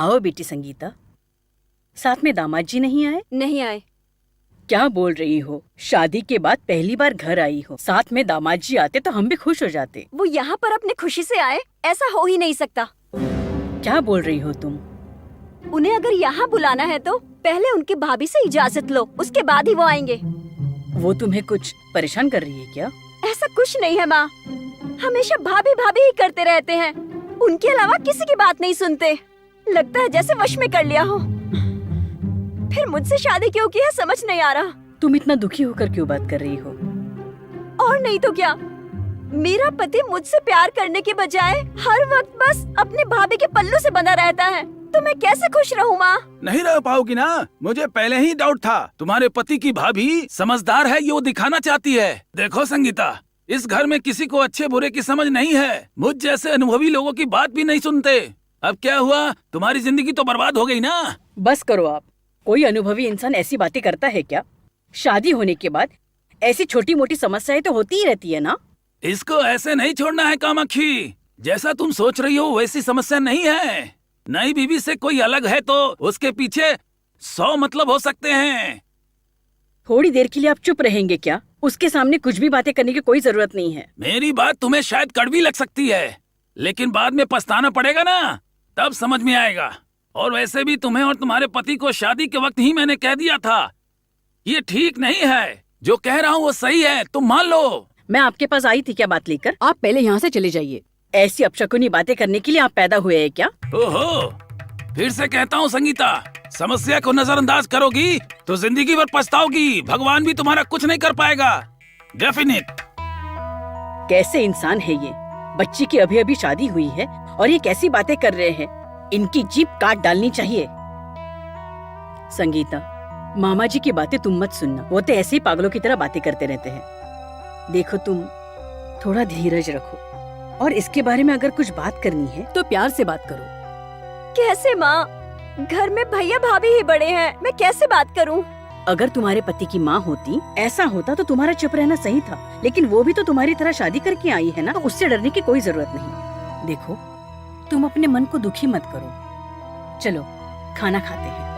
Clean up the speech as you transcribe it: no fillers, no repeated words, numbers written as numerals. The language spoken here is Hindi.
आओ बेटी संगीता। साथ में दामाद जी नहीं आए? नहीं आए। क्या बोल रही हो? शादी के बाद पहली बार घर आई हो, साथ में दामाद जी आते तो हम भी खुश हो जाते। वो यहाँ पर अपने खुशी से आए, ऐसा हो ही नहीं सकता। क्या बोल रही हो तुम? उन्हें अगर यहाँ बुलाना है तो पहले उनकी भाभी से इजाजत लो, उसके बाद ही वो आएंगे। वो तुम्हें कुछ परेशान कर रही है क्या? ऐसा कुछ नहीं है माँ, हमेशा भाभी भाभी ही करते रहते हैं, उनके अलावा किसी की बात नहीं सुनते। लगता है जैसे वश में कर लिया हो। फिर मुझसे शादी क्यों की है समझ नहीं आ रहा। तुम इतना दुखी होकर क्यों बात कर रही हो? और नहीं तो क्या, मेरा पति मुझसे प्यार करने के बजाय हर वक्त बस अपनी भाभी के पल्लू से बंधा रहता है, तो मैं कैसे खुश रहूं माँ? नहीं रह पाओगी ना, मुझे पहले ही डाउट था। तुम्हारे पति की भाभी समझदार है, ये वो दिखाना चाहती है। देखो संगीता, इस घर में किसी को अच्छे बुरे की समझ नहीं है। मुझ जैसे अनुभवी लोगों की बात भी नहीं सुनते। अब क्या हुआ, तुम्हारी जिंदगी तो बर्बाद हो गई ना। बस करो आप। कोई अनुभवी इंसान ऐसी बातें करता है क्या? शादी होने के बाद ऐसी छोटी मोटी समस्याएं तो होती ही रहती है ना। इसको ऐसे नहीं छोड़ना है कामाक्षी। जैसा तुम सोच रही हो वैसी समस्या नहीं है। नई बीवी से कोई अलग है तो उसके पीछे 100 मतलब हो सकते हैं। थोड़ी देर के लिए आप चुप रहेंगे क्या? उसके सामने कुछ भी बातें करने की कोई जरूरत नहीं है। मेरी बात तुम्हें शायद कड़वी लग सकती है, लेकिन बाद में पछताना पड़ेगा ना, तब समझ में आएगा। और वैसे भी तुम्हें और तुम्हारे पति को शादी के वक्त ही मैंने कह दिया था, ये ठीक नहीं है। जो कह रहा हूँ वो सही है, तुम मान लो। मैं आपके पास आई थी क्या बात लेकर? आप पहले यहाँ से चले जाइए। ऐसी अपशकुनी बातें करने के लिए आप पैदा हुए हैं क्या? ओहो, फिर से कहता हूँ संगीता, समस्या को नजरअंदाज करोगी तो जिंदगी भर पछताओगी। भगवान भी तुम्हारा कुछ नहीं कर पाएगा, डेफिनेट। कैसे इंसान है ये? बच्ची की अभी अभी शादी हुई है और ये कैसी बातें कर रहे हैं? इनकी जीभ काट डालनी चाहिए। संगीता, मामा जी की बातें तुम मत सुनना, वो तो ऐसे ही पागलों की तरह बातें करते रहते हैं। देखो तुम थोड़ा धीरज रखो, और इसके बारे में अगर कुछ बात करनी है तो प्यार से बात करो। कैसे माँ? घर में भैया भाभी ही बड़े हैं, मैं कैसे बात करूँ? अगर तुम्हारे पति की माँ होती, ऐसा होता तो तुम्हारा चुप रहना सही था, लेकिन वो भी तो तुम्हारी तरह शादी करके आई है ना, तो उससे डरने की कोई जरूरत नहीं। देखो, तुम अपने मन को दुखी मत करो। चलो खाना खाते हैं।